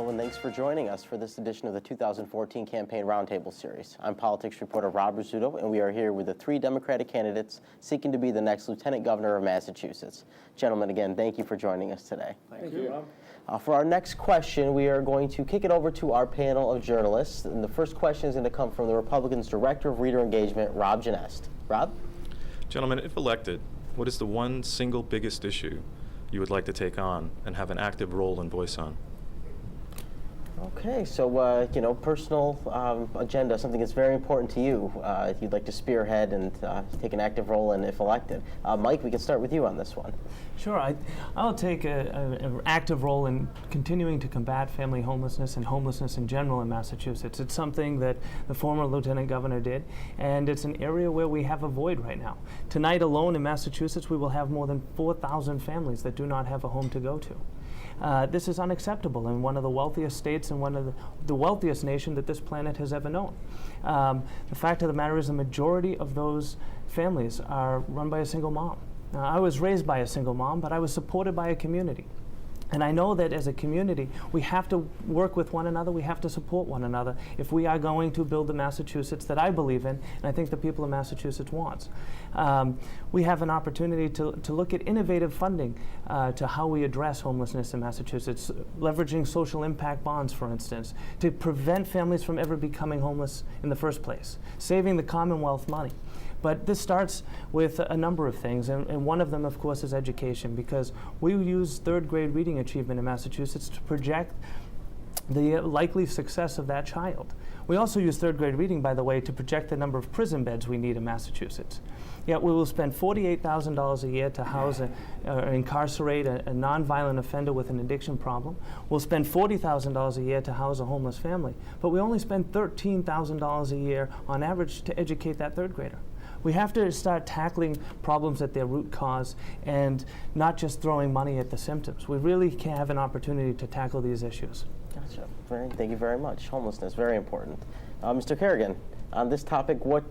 Hello, and thanks for joining us for this edition of the 2014 Campaign Roundtable series. I'm politics reporter Robert-rizzuto, and we are here with the three Democratic candidates seeking to be the next Lieutenant Governor of Massachusetts. Gentlemen, again, thank you for joining us today. Thank you, Rob. For our next question, we are going to kick it over to our panel of journalists, and the first question is going to come from the Republicans' Director of Reader Engagement, Rob Genest. Rob? Gentlemen, if elected, what is the one single biggest issue you would like to take on and have an active role and voice on? Okay, so, personal agenda, something that's very important to you. You'd like to spearhead and take an active role in if elected. Mike, we can start with you on this one. Sure, I'll take an active role in continuing to combat family homelessness and homelessness in general in Massachusetts. It's something that the former Lieutenant Governor did, and it's an area where we have a void right now. Tonight alone in Massachusetts, we will have more than 4,000 families that do not have a home to go to. This is unacceptable in one of the wealthiest states and one of the wealthiest nation that this planet has ever known. The fact of the matter is the majority of those families are run by a single mom. I was raised by a single mom, but I was supported by a community. And I know that as a community, we have to work with one another, we have to support one another if we are going to build the Massachusetts that I believe in, and I think the people of Massachusetts want. We have an opportunity to look at innovative funding to how we address homelessness in Massachusetts, leveraging social impact bonds, for instance, to prevent families from ever becoming homeless in the first place, saving the Commonwealth money. But this starts with a number of things, and one of them, of course, is education, because we use third grade reading achievement in Massachusetts to project the likely success of that child. We also use third grade reading, by the way, to project the number of prison beds we need in Massachusetts. Yet we will spend $48,000 a year to house or incarcerate a nonviolent offender with an addiction problem. We'll spend $40,000 a year to house a homeless family, but we only spend $13,000 a year on average to educate that third grader. We have to start tackling problems at their root cause and not just throwing money at the symptoms. We really can have an opportunity to tackle these issues. Gotcha. Thank you very much. Homelessness, very important. Mr. Kerrigan, on this topic, what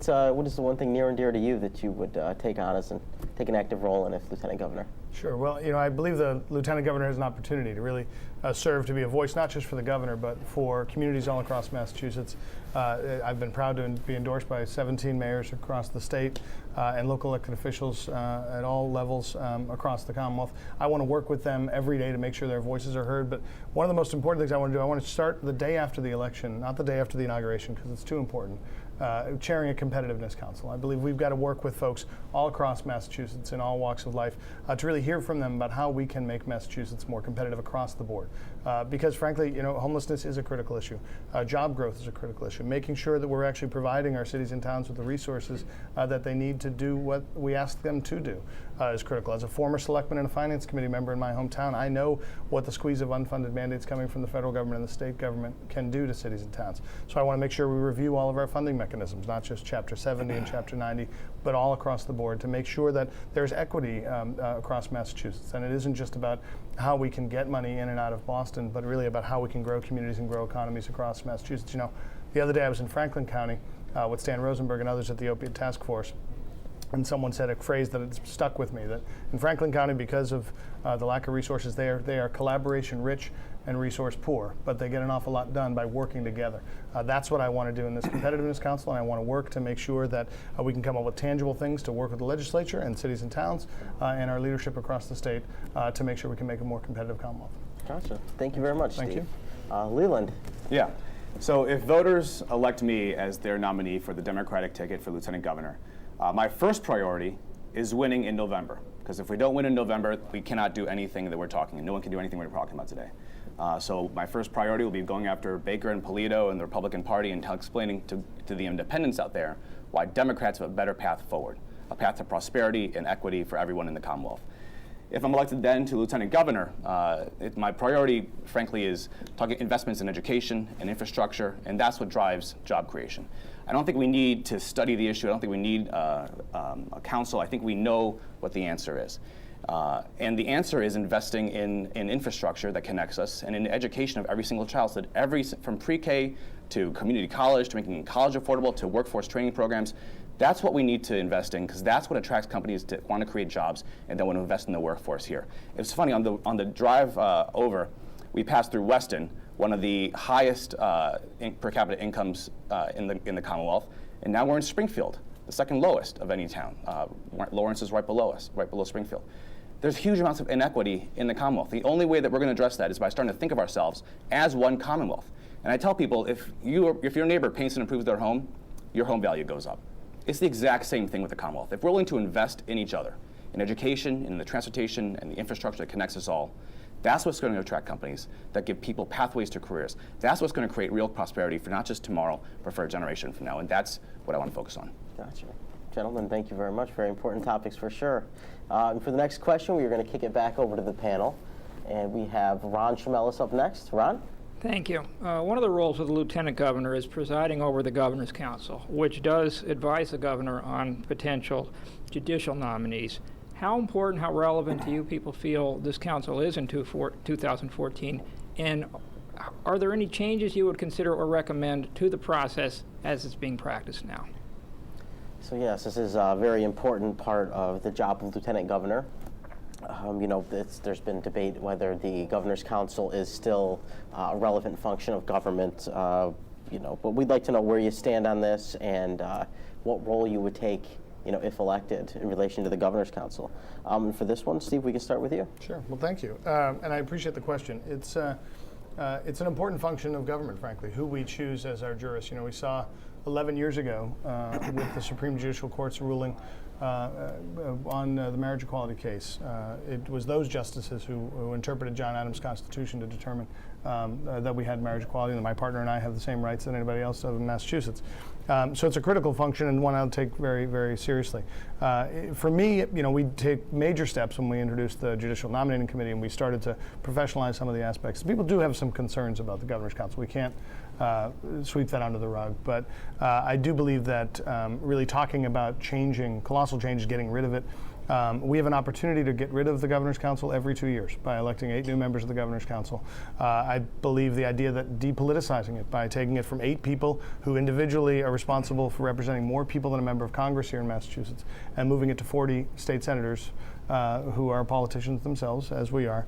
is the one thing near and dear to you that you would take on as and take an active role in if Lieutenant Governor? Sure. Well, I believe the Lieutenant Governor has an opportunity to really serve to be a voice, not just for the governor, but for communities all across Massachusetts. I've been proud to be endorsed by 17 mayors across the state and local elected officials at all levels across the Commonwealth. I want to work with them every day to make sure their voices are heard. But one of the most important things I want to do, I want to start the day after the election, not the day after the inauguration, because it's too important. Chairing a competitiveness council. I believe we've got to work with folks all across Massachusetts in all walks of life to really hear from them about how we can make Massachusetts more competitive across the board. Because frankly, homelessness is a critical issue. Job growth is a critical issue. Making sure that we're actually providing our cities and towns with the resources that they need to do what we ask them to do is critical. As a former selectman and a finance committee member in my hometown, I know what the squeeze of unfunded mandates coming from the federal government and the state government can do to cities and towns. So I want to make sure we review all of our funding mechanisms, not just Chapter 70 and Chapter 90, but all across the board to make sure that there's equity across Massachusetts. And it isn't just about how we can get money in and out of Boston, but really about how we can grow communities and grow economies across Massachusetts. The other day I was in Franklin County with Stan Rosenberg and others at the Opiate Task Force. And someone said a phrase that has stuck with me, that in Franklin County, because of the lack of resources there, they are collaboration rich and resource poor, but they get an awful lot done by working together. That's what I want to do in this competitiveness council, and I want to work to make sure that we can come up with tangible things to work with the legislature and cities and towns and our leadership across the state to make sure we can make a more competitive Commonwealth. Gotcha. Thank you very much, Thank Steve. you. Leland. Yeah. So if voters elect me as their nominee for the Democratic ticket for Lieutenant Governor, my first priority is winning in November, because if we don't win in November, we cannot do anything that we're talking, and no one can do anything we're talking about today. So my first priority will be going after Baker and Polito and the Republican Party and explaining to the independents out there why Democrats have a better path forward, a path to prosperity and equity for everyone in the Commonwealth. If I'm elected then to Lieutenant Governor, my priority, frankly, is talking investments in education and infrastructure, and that's what drives job creation. I don't think we need to study the issue. I don't think we need a council. I think we know what the answer is. And the answer is investing in infrastructure that connects us and in the education of every single child, so that from pre-K to community college, to making college affordable, to workforce training programs, that's what we need to invest in, because that's what attracts companies to want to create jobs and then want to invest in the workforce here. It's funny, on the drive over, we passed through Weston, one of the highest per capita incomes in the Commonwealth, and now we're in Springfield, the second lowest of any town. Lawrence is right below us, right below Springfield. There's huge amounts of inequity in the Commonwealth. The only way that we're going to address that is by starting to think of ourselves as one Commonwealth. And I tell people, if your neighbor paints and improves their home value goes up. It's the exact same thing with the Commonwealth. If we're willing to invest in each other, in education, in the transportation, and the infrastructure that connects us all, that's what's going to attract companies that give people pathways to careers. That's what's going to create real prosperity for not just tomorrow, but for a generation from now. And that's what I want to focus on. Gotcha. Gentlemen, thank you very much. Very important topics for sure. And for the next question, we are going to kick it back over to the panel. And we have Ron Chamelis up next. Ron? Thank you. One of the roles of the Lieutenant Governor is presiding over the Governor's Council, which does advise the Governor on potential judicial nominees. How important, how relevant do you people feel this council is in 2014? And are there any changes you would consider or recommend to the process as it's being practiced now? So yes, this is a very important part of the job of Lieutenant Governor. There's been debate whether the Governor's Council is still a relevant function of government, but we'd like to know where you stand on this and what role you would take, if elected in relation to the Governor's Council. And for this one, Steve, we can start with you. Sure. Well, thank you. And I appreciate the question. It's an important function of government, frankly, who we choose as our jurists. We saw 11 years ago with the Supreme Judicial Court's ruling on the marriage equality case. It was those justices who interpreted John Adams' Constitution to determine that we had marriage equality, and that my partner and I have the same rights that anybody else does in Massachusetts. So it's a critical function and one I'll take very, very seriously. For me, we take major steps when we introduced the Judicial Nominating Committee and we started to professionalize some of the aspects. People do have some concerns about the Governor's Council. We can't sweep that under the rug, but I do believe that really talking about colossal changes, getting rid of it, we have an opportunity to get rid of the Governor's Council every 2 years by electing 8 new members of the Governor's Council. I believe the idea that depoliticizing it by taking it from 8 people who individually are responsible for representing more people than a member of Congress here in Massachusetts and moving it to 40 state senators who are politicians themselves, as we are,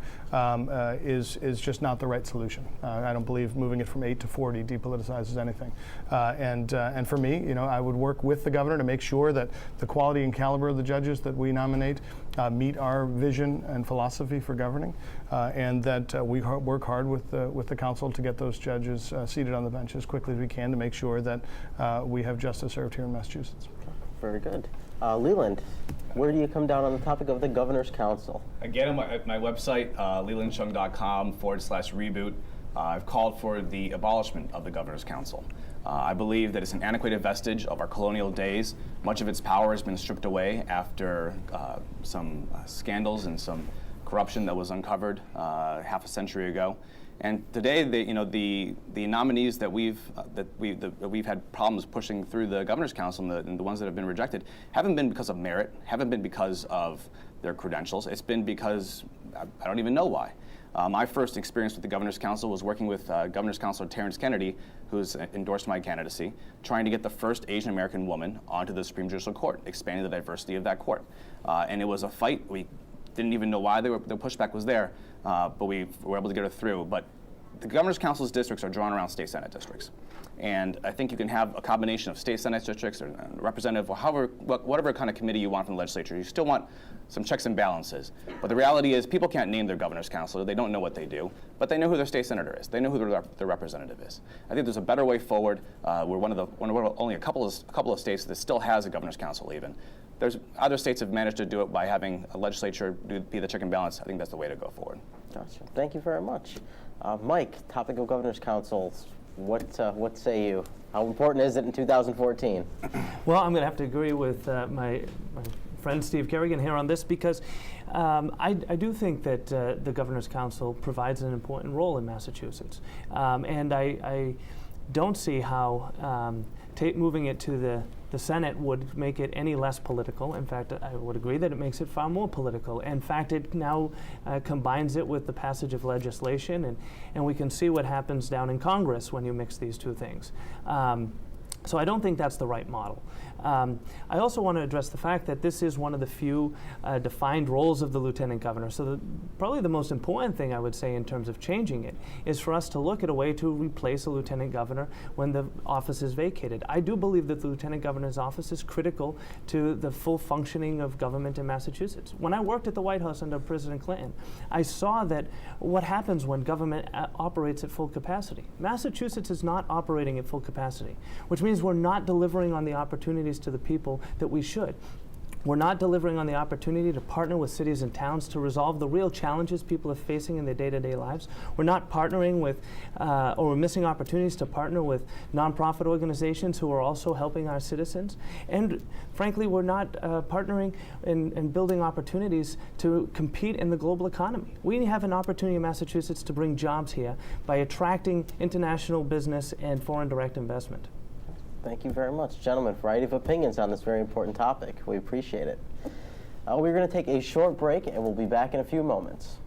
is just not the right solution. I don't believe moving it from 8 to 40 depoliticizes anything. And for me, I would work with the Governor to make sure that the quality and caliber of the judges that we nominate meet our vision and philosophy for governing, and that we work hard with the Council to get those judges seated on the bench as quickly as we can to make sure that we have justice served here in Massachusetts. Very good. Leland, where do you come down on the topic of the Governor's Council? Again, on my website, lelandcheung.com/reboot, I've called for the abolishment of the Governor's Council. I believe that it's an antiquated vestige of our colonial days. Much of its power has been stripped away after some scandals and some corruption that was uncovered half a century ago. And today, the nominees that we've had problems pushing through the Governor's Council and the ones that have been rejected haven't been because of merit, haven't been because of their credentials. It's been because I don't even know why. My first experience with the Governor's Council was working with Governor's Counselor Terrence Kennedy, who's endorsed my candidacy, trying to get the first Asian American woman onto the Supreme Judicial Court, expanding the diversity of that court. And it was a fight. We didn't even know why the pushback was there, but we were able to get it through. But the Governor's Council's districts are drawn around state Senate districts. And I think you can have a combination of state Senate districts or representative, or whatever kind of committee you want from the legislature. You still want some checks and balances. But the reality is people can't name their Governor's Council. They don't know what they do. But they know who their state senator is. They know who their representative is. I think there's a better way forward. We're one of only a couple of states that still has a Governor's Council even. There's other states have managed to do it by having a legislature be the check and balance. I think that's the way to go forward. Gotcha. Thank you very much. Mike, topic of Governor's Council. What say you? How important is it in 2014? Well, I'm going to have to agree with my friend Steve Kerrigan here on this because I do think that the Governor's Council provides an important role in Massachusetts. And I don't see how moving it to the Senate would make it any less political. In fact, I would agree that it makes it far more political. In fact, it now combines it with the passage of legislation, and we can see what happens down in Congress when you mix these two things. So I don't think that's the right model. I also want to address the fact that this is one of the few defined roles of the lieutenant governor. So probably the most important thing I would say in terms of changing it is for us to look at a way to replace a lieutenant governor when the office is vacated. I do believe that the lieutenant governor's office is critical to the full functioning of government in Massachusetts. When I worked at the White House under President Clinton, I saw that what happens when government operates at full capacity. Massachusetts is not operating at full capacity, which means we're not delivering on the opportunities to the people that we should. We're not delivering on the opportunity to partner with cities and towns to resolve the real challenges people are facing in their day-to-day lives. We're not partnering with, or we're missing opportunities to partner with nonprofit organizations who are also helping our citizens. And frankly, we're not partnering and building opportunities to compete in the global economy. We have an opportunity in Massachusetts to bring jobs here by attracting international business and foreign direct investment. Thank you very much. Gentlemen, variety of opinions on this very important topic. We appreciate it. We're going to take a short break, and we'll be back in a few moments.